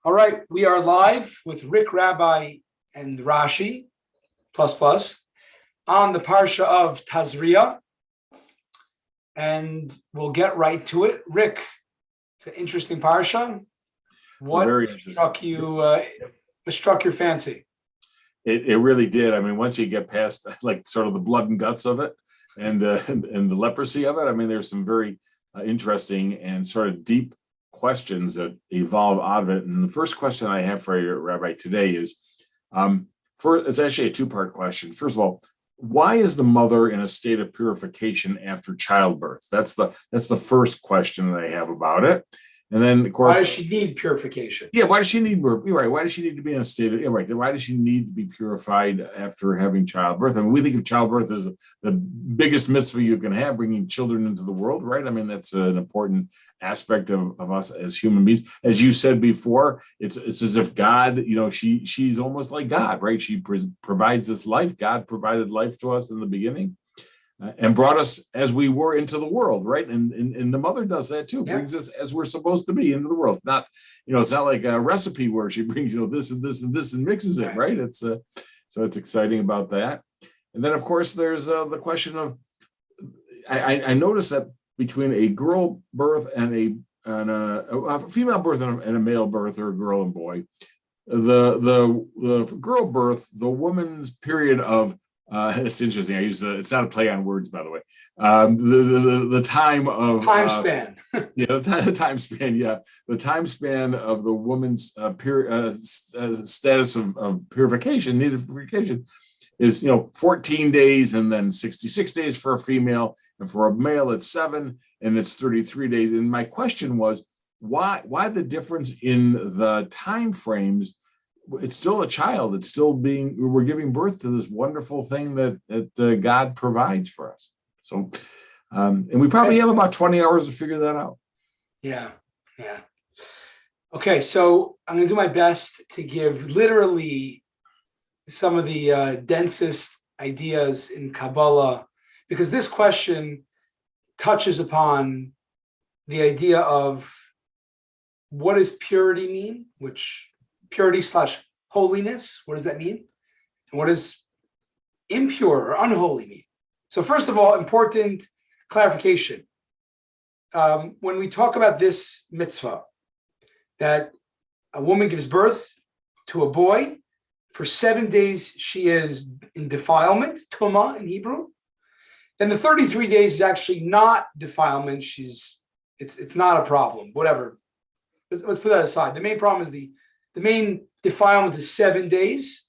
All right, we are live with Rick, Rabbi, and Rashi, plus, on the Parsha of Tazria, and we'll get right to it. Rick, it's an interesting Parsha. What struck your fancy? It really did. I mean, once you get past like sort of the blood and guts of it and the leprosy of it, I mein, there's some very interesting and sort of deep questions that evolve out of it. And the first question I have for you, Rabbi, today is, it's actually a two-part question. First of all, why is the mother in a state of purification after childbirth? That's the first question that I have about it. And then, of course, why does she need purification? Yeah, why does she need? You're right. Why does she need to be in a state of? Right. Why does she need to be purified after having childbirth? I mean, we think of childbirth as the biggest mitzvah you can have, bringing children into the world, right? I mean, that's an important aspect of us as human beings. As you said before, it's as if God, she's almost like God, right? She provides this life. God provided life to us in the beginning. And brought us as we were into the world, right? And the mother does that too, brings us as we're supposed to be into the world. It's not like a recipe where she brings, this and this and this and mixes it, right? It's so it's exciting about that. And then of course there's the question of, I noticed that between a girl birth and a female birth and a male birth, or a girl and boy, the girl birth, the woman's period of it's interesting. It's not a play on words, by the way. The time span. The time span. Yeah, the time span of the woman's status of purification, needed purification, is 14 days, and then 66 days for a female, and for a male it's 7, and it's 33 days. And my question was, why the difference in the time frames? It's still a child. It's still we're giving birth to this wonderful thing that God provides for us. So, and we probably have about 20 hours to figure that out. Yeah. Okay, so I'm going to do my best to give literally some of the densest ideas in Kabbalah, because this question touches upon the idea of what does purity mean, which purity / holiness, what does that mean? And what does impure or unholy mean? So first of all, important clarification. When we talk about this mitzvah, that a woman gives birth to a boy, for 7 days she is in defilement, tumah in Hebrew. Then the 33 days is actually not defilement. It's not a problem, whatever. Let's put that aside. The main problem is the main defilement is 7 days.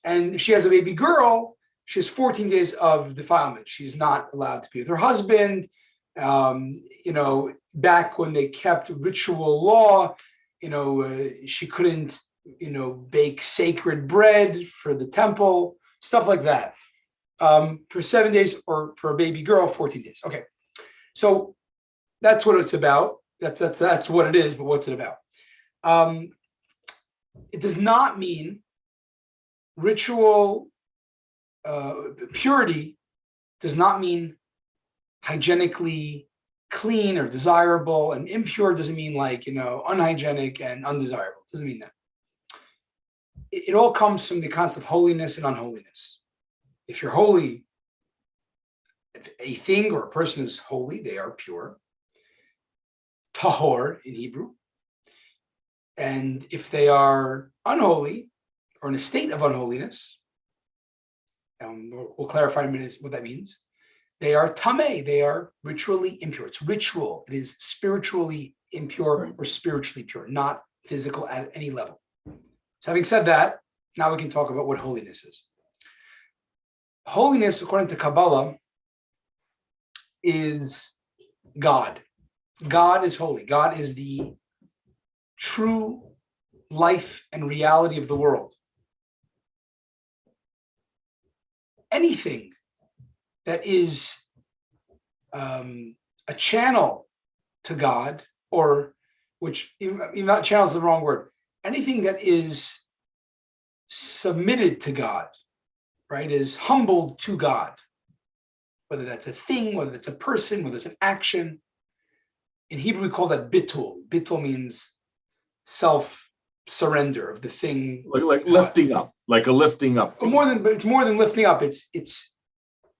And if she has a baby girl, she has 14 days of defilement. She's not allowed to be with her husband. Back when they kept ritual law, she couldn't, bake sacred bread for the temple, stuff like that. For 7 days, or for a baby girl, 14 days. Okay. So that's what it's about. That's what it is, but what's it about? It does not mean ritual purity does not mean hygienically clean or desirable, and impure doesn't mean like, unhygienic and undesirable. It doesn't mean that. It all comes from the concept of holiness and unholiness. If you're holy, if a thing or a person is holy, they are pure. Tahor in Hebrew. And if they are unholy or in a state of unholiness, and we'll clarify in a minute what that means, they are tameh, they are ritually impure. It's ritual. It is spiritually impure or spiritually pure, not physical at any level. So having said that, now we can talk about what holiness is. Holiness, according to Kabbalah, is God. God is holy. God is the true life and reality of the world. Anything that is a channel to God, or which, not channel is the wrong word, anything that is submitted to God, right, is humbled to God, whether that's a thing, whether it's a person, whether it's an action. In Hebrew, we call that bitul. Bitul means self surrender of the thing. Like lifting up, like a lifting up. But it's more than lifting up. It's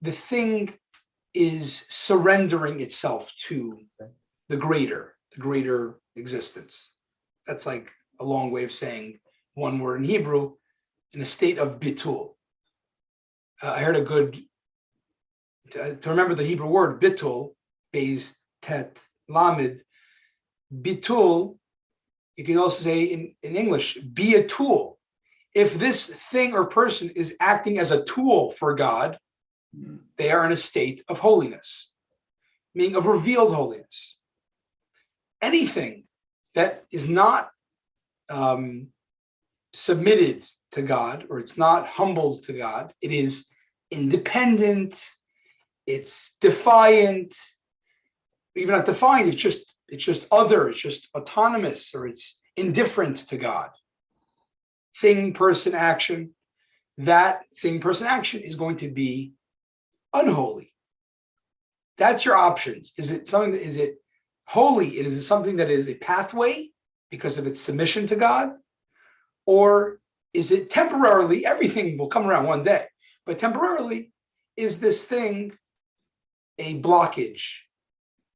the thing is surrendering itself to the greater existence. That's like a long way of saying one word in Hebrew, in a state of bitul. I heard a good, to remember the Hebrew word bitul, beis tet lamed, bitul, you can also say in English, be a tool. If this thing or person is acting as a tool for God, they are in a state of holiness, meaning of revealed holiness. Anything that is not submitted to God, or it's not humbled to God, it is independent, it's defiant, even not defiant, it's just other, it's just autonomous, or it's indifferent to God. Thing, person, action, that thing, person, action is going to be unholy. That's your options. Is it holy? Is it something that is a pathway because of its submission to God? Or is it temporarily, everything will come around one day, but temporarily, is this thing a blockage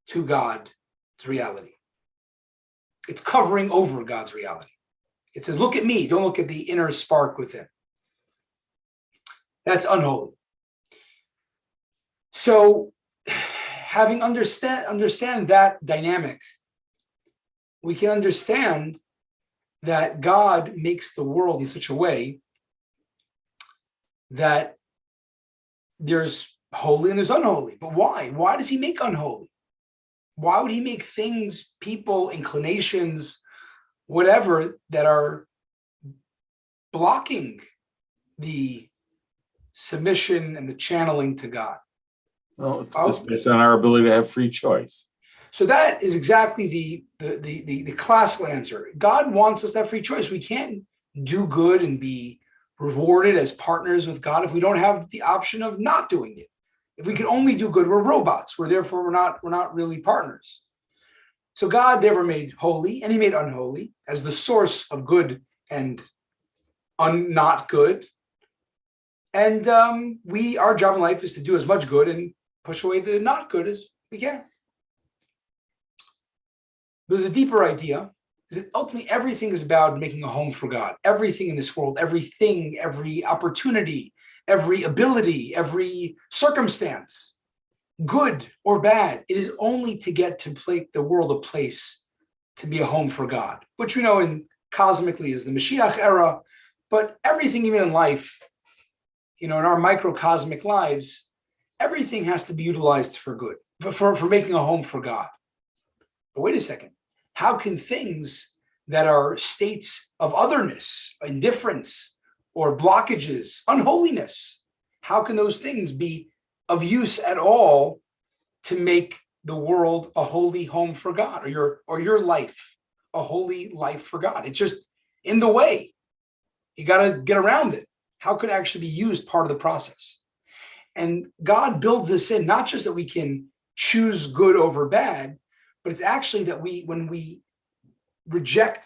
to God's reality? It's covering over God's reality. It says, look at me, don't look at the inner spark within. That's unholy. So having understand that dynamic, we can understand that God makes the world in such a way that there's holy and there's unholy. But why? Why does he make unholy? Why would he make things, people, inclinations, whatever, that are blocking the submission and the channeling to God? Well, it's based on our ability to have free choice. So that is exactly the classical answer. God wants us to have free choice. We can't do good and be rewarded as partners with God if we don't have the option of not doing it. If we can only do good, we're robots. We're not really partners. So God never made holy, and he made unholy as the source of good and not good. And our job in life is to do as much good and push away the not good as we can. There's a deeper idea, is that ultimately everything is about making a home for God. Everything in this world, everything, every opportunity, every ability, every circumstance, good or bad, it is only to get to make the world a place to be a home for God, which we know in cosmically is the Mashiach era, but everything even in life, in our microcosmic lives, everything has to be utilized for good, for making a home for God. But wait a second, how can things that are states of otherness, indifference, or blockages, unholiness, how can those things be of use at all to make the world a holy home for God, or your life a holy life for God? It's just in the way. You got to get around it. How could it actually be used part of the process? And God builds this in, not just that we can choose good over bad, but it's actually that when we reject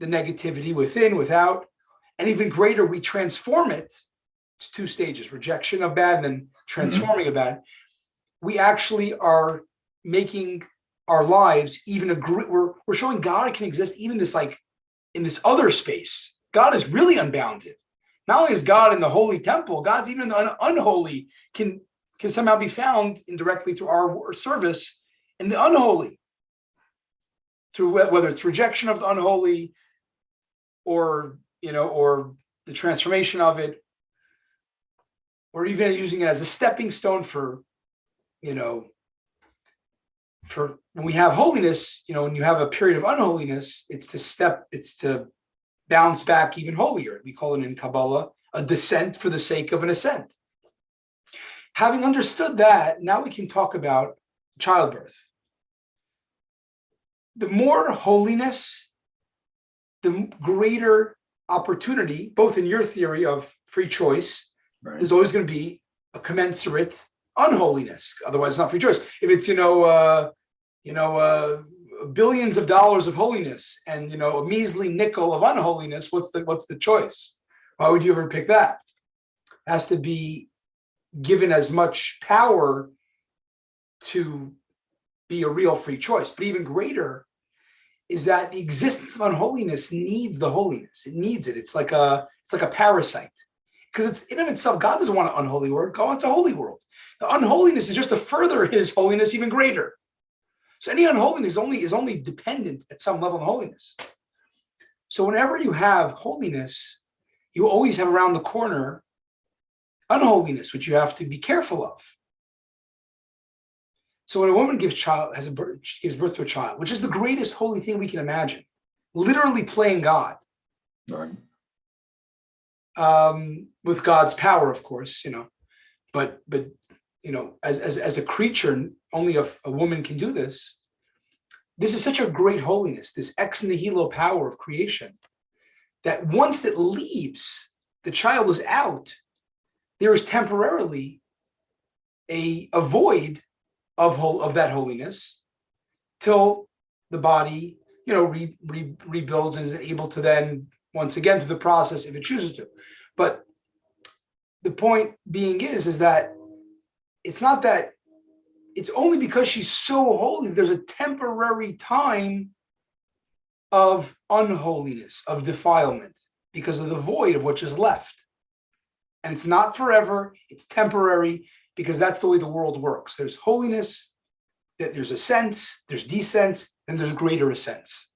the negativity within, without, and even greater, we transform it. It's two stages: rejection of bad and then transforming of bad. We actually are making our lives even we're showing God can exist even in this other space. God is really unbounded. Not only is God in the holy temple, God's even in the unholy can somehow be found indirectly through our service in the unholy, through whether it's rejection of the unholy, or the transformation of it, or even using it as a stepping stone for when we have holiness. When you have a period of unholiness, it's to bounce back even holier. We call it in Kabbalah a descent for the sake of an ascent. Having understood that, now we can talk about childbirth. The more holiness, the greater opportunity, both in your theory of free choice, right. There's always going to be a commensurate unholiness. Otherwise, it's not free choice. If it's, billions of dollars of holiness and a measly nickel of unholiness, what's the choice? Why would you ever pick that? It has to be given as much power to be a real free choice. But even greater is that the existence of unholiness needs the holiness. It needs it. It's like a parasite. Because it's in of itself, God doesn't want an unholy world. God wants a holy world. The unholiness is just to further his holiness even greater. So any unholiness is only dependent at some level of holiness. So whenever you have holiness, you always have around the corner unholiness, which you have to be careful of. So when a woman gives birth to a child, which is the greatest holy thing we can imagine, literally playing God, Right. With God's power, of course, but as a creature, only a woman can do this. This is such a great holiness, this ex nihilo power of creation, that once it leaves, the child is out, there is temporarily a void of that holiness till the body, rebuilds and is able to then, once again, through the process, if it chooses to. But the point being is that it's not that, it's only because she's so holy, there's a temporary time of unholiness, of defilement, because of the void of which is left. And it's not forever, it's temporary, because that's the way the world works. There's holiness, there's ascents, there's descents, and there's greater ascents.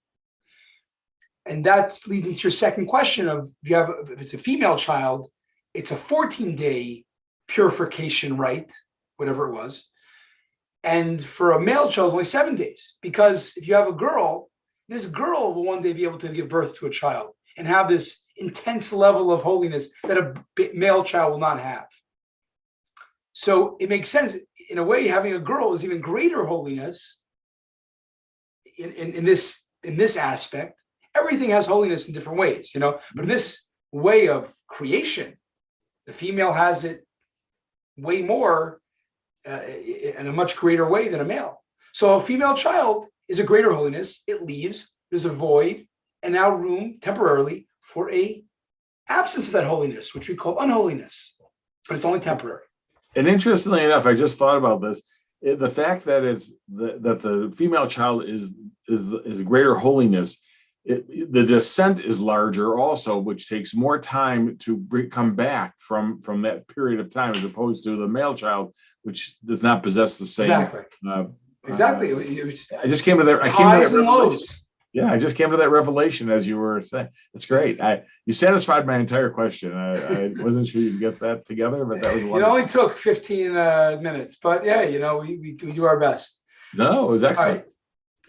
And that's leading to your second question of, if it's a female child, it's a 14-day purification rite, whatever it was. And for a male child, it's only 7 days. Because if you have a girl, this girl will one day be able to give birth to a child and have this intense level of holiness that a male child will not have. So it makes sense. In a way, having a girl is even greater holiness in this aspect. Everything has holiness in different ways, but in this way of creation, the female has it way more in a much greater way than a male. So a female child is a greater holiness. It leaves, there's a void, and now room temporarily for a absence of that holiness, which we call unholiness, but it's only temporary. And interestingly enough, I just thought about this. The fact that that the female child is greater holiness, the descent is larger also, which takes more time to come back from that period of time, as opposed to the male child, which does not possess the same. Exactly. I just came to that. Highs and lows. Yeah, I just came to that revelation as you were saying. It's great. You satisfied my entire question. I wasn't sure you'd get that together, but that was wonderful. It only took 15 minutes, but yeah, we do our best. No, it was excellent.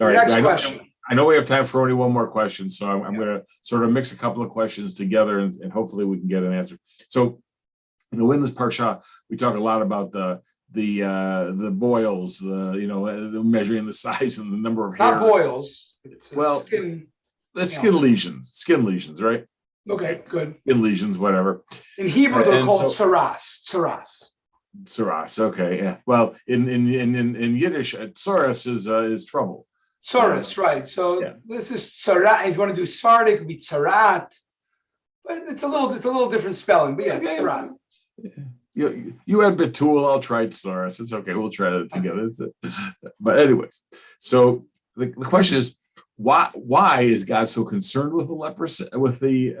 All right. Next question. I know we have time for only one more question, so I'm going to sort of mix a couple of questions together, and hopefully we can get an answer. So, in this parsha, we talk a lot about the boils, the measuring the size and the number of hairs. Not boils. Skin lesions, right? Okay, good. Skin lesions, whatever. In Hebrew, they're called tsaras. Tsaras, okay, yeah. Well, in Yiddish, tsaras is trouble. Tsaras, right. So This is tsarat. If you want to do Sephardic, it would be tsarat. But it's a little different spelling. But yeah, tsarat. You had betul, I'll try tsaras. It's okay. We'll try that together. But anyways, so the question is, why is God so concerned with the leprosy, with the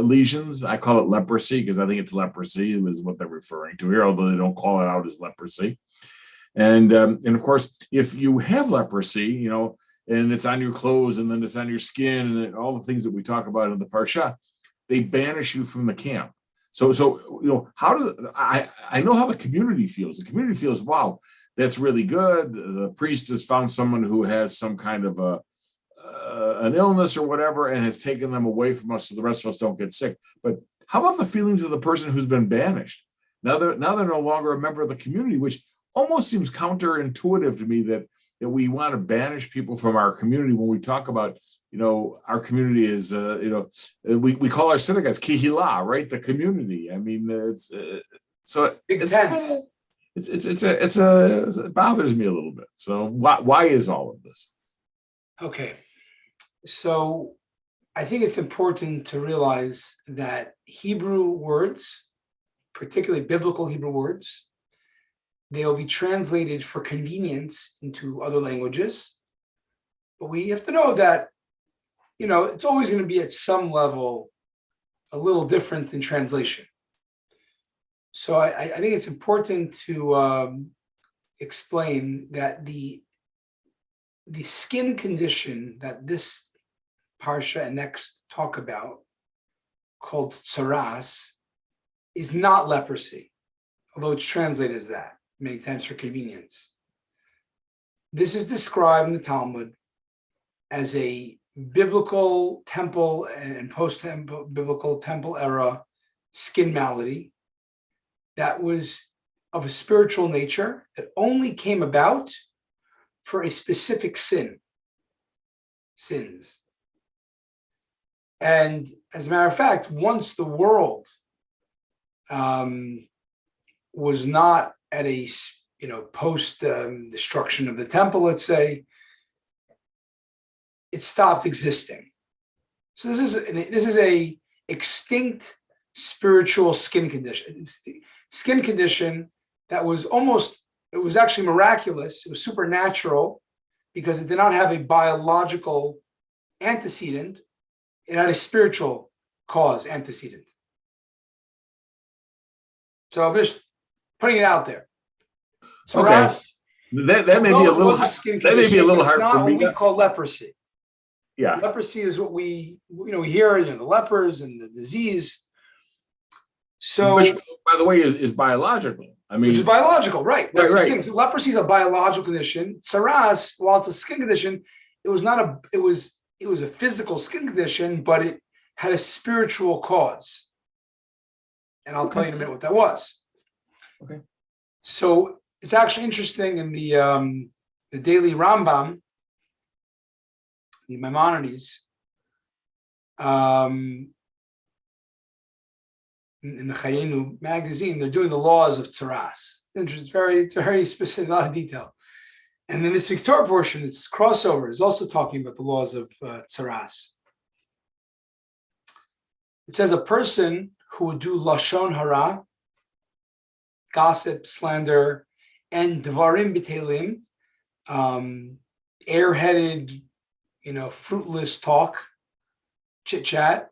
lesions? I call it leprosy because I think it's leprosy is what they're referring to here, although they don't call it out as leprosy. And of course, if you have leprosy, and it's on your clothes and then it's on your skin and all the things that we talk about in the parsha, they banish you from the camp. So how does I know how the community feels. The community feels, wow, that's really good. The priest has found someone who has some kind of an illness or whatever and has taken them away from us so the rest of us don't get sick. But how about the feelings of the person who's been banished? Now they're no longer a member of the community, which almost seems counterintuitive to me that we want to banish people from our community when we talk about, our community is, we call our synagogues kihila, right? The community. I mean, it's it bothers me a little bit. So why is all of this? Okay. So I think it's important to realize that Hebrew words, particularly biblical Hebrew words, they will be translated for convenience into other languages. But we have to know that, it's always going to be at some level a little different in translation. So I think it's important to explain that the skin condition that this parsha and next talk about, called tsaras, is not leprosy, although it's translated as that many times for convenience. This is described in the Talmud as a biblical temple and post-biblical temple era skin malady that was of a spiritual nature that only came about for a specific sins. And as a matter of fact, once the world was not at a post destruction of the temple, let's say, it stopped existing. So this is a extinct spiritual skin condition. It's the skin condition that was it was actually miraculous. It was supernatural because it did not have a biological antecedent. It had a spiritual cause antecedent. So I'm just putting it out there. So Okay, that may be a little hard it's not for me. what we call leprosy. Yeah, leprosy is what we hear, the lepers and the disease. So, which, by the way, is biological. I mean, which is biological, right? That's right. The thing. So leprosy is a biological condition. Tsaras, while it's a skin condition, it was a physical skin condition, but it had a spiritual cause. And I'll tell you in a minute what that was. Okay. So it's actually interesting in the daily Rambam, the Maimonides, in the Chayenu magazine, they're doing the laws of Tsaras. It's very specific, a lot of detail. And then this week's Torah portion, it's crossover, is also talking about the laws of Tsaras. It says a person who would do Lashon Hara, gossip, slander, and Dvarim B'Telim, airheaded, fruitless talk, chit-chat,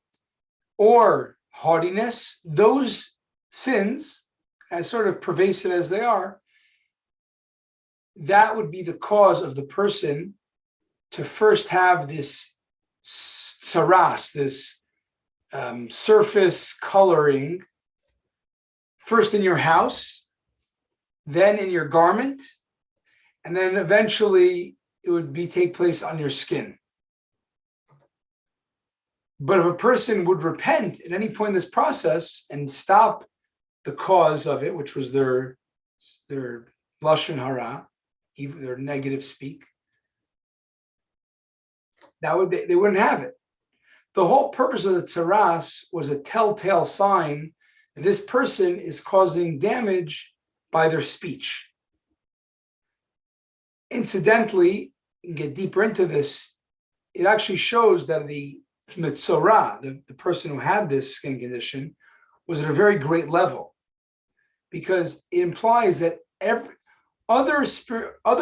or haughtiness, those sins, as sort of pervasive as they are, that would be the cause of the person to first have this tsaras, this surface coloring, first in your house, then in your garment, and then eventually it would take place on your skin. But if a person would repent at any point in this process and stop the cause of it, which was their lashon hara, even their negative speak, they wouldn't have it. The whole purpose of the tsaras was a telltale sign that this person is causing damage by their speech. Incidentally, you can get deeper into this, it actually shows that the Mitzorah, the person who had this skin condition, was at a very great level, because it implies that other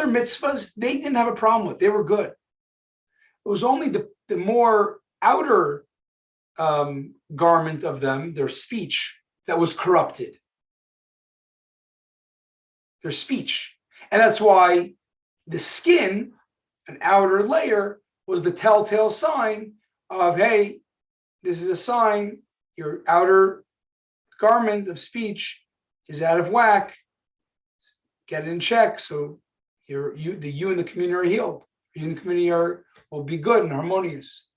mitzvahs they didn't have a problem with; they were good. It was only the more outer garment of them, their speech, that was corrupted. Their speech, and that's why the skin, an outer layer, was the telltale sign of, hey, this is a sign your outer garment of speech is out of whack. Get it in check so you and the community are healed. You and the community will be good and harmonious.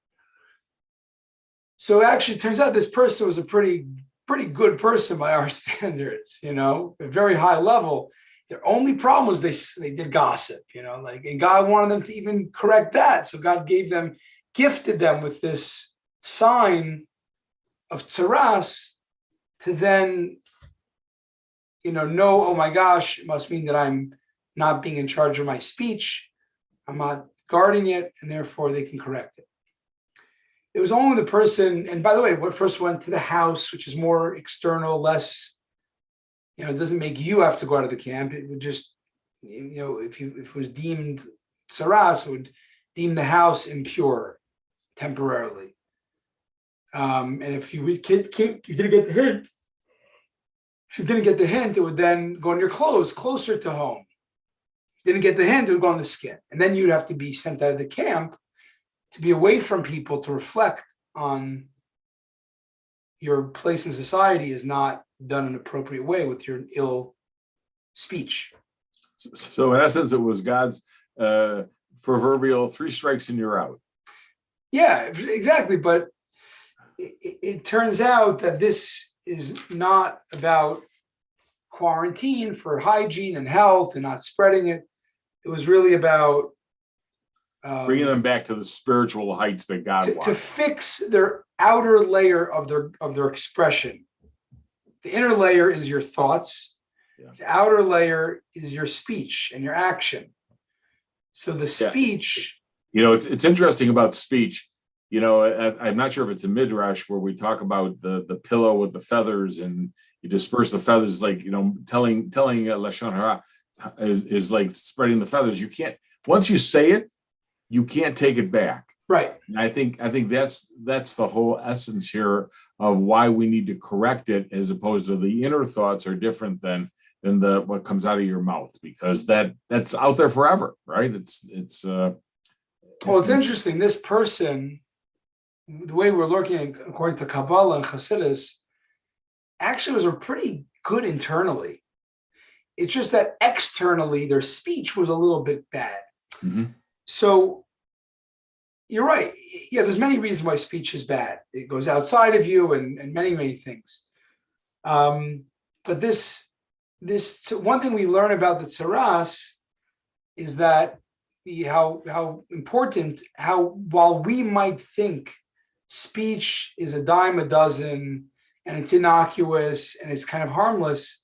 So actually, it turns out this person was a pretty good person by our standards. A very high level. Their only problem was they did gossip. And God wanted them to even correct that. So God gifted them with this sign of tsaras to then, no, oh my gosh, it must mean that I'm not being in charge of my speech. I'm not guarding it, and therefore they can correct it. It was only the person, and by the way, what first went to the house, which is more external, less, it doesn't make you have to go out of the camp. It would just, if it was deemed saras, it would deem the house impure temporarily. And if you didn't get the hint, it would then go on your clothes closer to home. If you didn't get the hint, it would go on the skin. And then you'd have to be sent out of the camp to be away from people, to reflect on your place in society is not done in an appropriate way with your ill speech. So in essence, it was God's proverbial 3 strikes and you're out. Yeah, exactly. But it turns out that this is not about quarantine for hygiene and health and not spreading it. It was really about bringing them back to the spiritual heights that God wants. To fix their outer layer of their expression. The inner layer is your thoughts. Yeah. The outer layer is your speech and your action. So the speech. It's interesting about speech. I'm not sure if it's a midrash where we talk about the pillow with the feathers and you disperse the feathers, like, telling Lashon Hara is like spreading the feathers. You can't, once you say it, you can't take it back. Right. And I think that's the whole essence here of why we need to correct it, as opposed to the inner thoughts are different than what comes out of your mouth, because that's out there forever, right? It's interesting. This person, the way we're looking according to Kabbalah and Hasidus, actually was a pretty good internally. It's just that externally their speech was a little bit bad. Mm-hmm. So you're right. Yeah, there's many reasons why speech is bad. It goes outside of you and many, many things. But this one thing we learn about the tzaras is that how important, while we might think speech is a dime a dozen and it's innocuous and it's kind of harmless,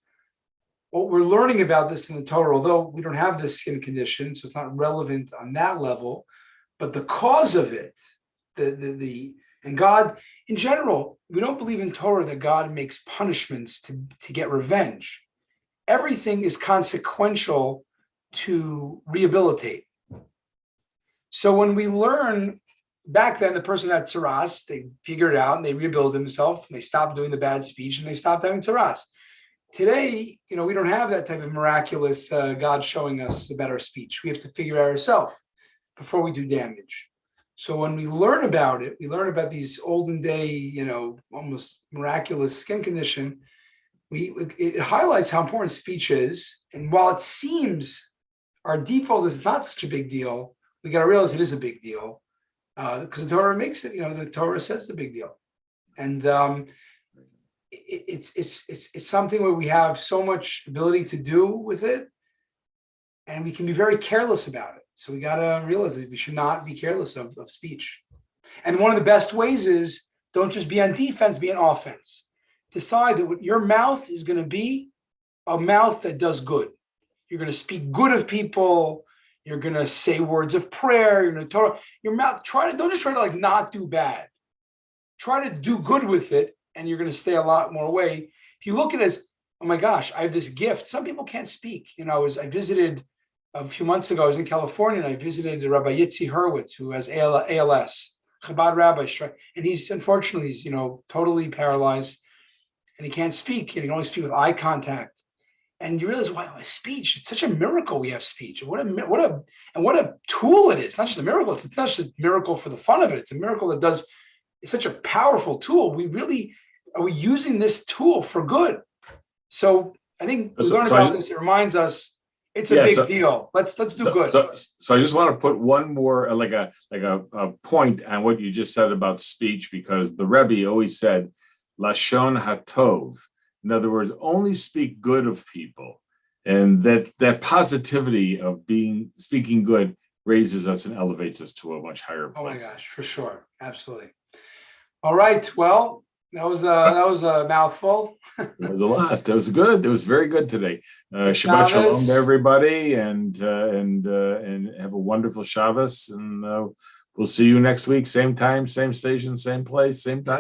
what we're learning about this in the Torah, although we don't have this skin condition, so it's not relevant on that level, but the cause of it, and God, in general, we don't believe in Torah that God makes punishments to get revenge. Everything is consequential to rehabilitate. So when we learn, back then, the person had tzaras, they figured it out and they rebuild themselves, and they stopped doing the bad speech and they stopped having tzaras. Today, we don't have that type of miraculous God showing us a better speech. We have to figure it out ourselves before we do damage. So when we learn about it, we learn about these olden day, almost miraculous skin condition. It highlights how important speech is. And while it seems our default is not such a big deal, we got to realize it is a big deal because the Torah makes it. The Torah says it's a big deal, and it's something where we have so much ability to do with it, and we can be very careless about it. So we got to realize that we should not be careless of speech. And one of the best ways is don't just be on defense, be on offense. Decide that what your mouth is going to be a mouth that does good. You're going to speak good of people. You're going to say words of prayer. You're going to your mouth. Don't just try to not do bad. Try to do good with it, and you're going to stay a lot more away. If you look at it as, oh my gosh, I have this gift. Some people can't speak. I visited a few months ago. I was in California, and I visited Rabbi Yitzi Hurwitz, who has ALS, Chabad Rabbi, and he's unfortunately totally paralyzed, and he can't speak. He can only speak with eye contact. And you realize, wow, speech, it's such a miracle we have speech. What a tool it is. Not just a miracle. It's not just a miracle for the fun of it. It's a miracle that it's such a powerful tool. Are we using this tool for good? So I think we learn about this. It reminds us it's a big deal. Let's do good. So I just want to put one more, like a point on what you just said about speech, because the Rabbi always said, Lashon Hatov. In other words, only speak good of people. And that positivity of speaking good raises us and elevates us to a much higher place. Oh my gosh, for sure. Absolutely. All right. Well, That was a mouthful. It was a lot. That was good. It was very good today. Shabbat shalom Shabbos. to everybody, and have a wonderful Shabbos. And we'll see you next week. Same time, same station, same place, same time.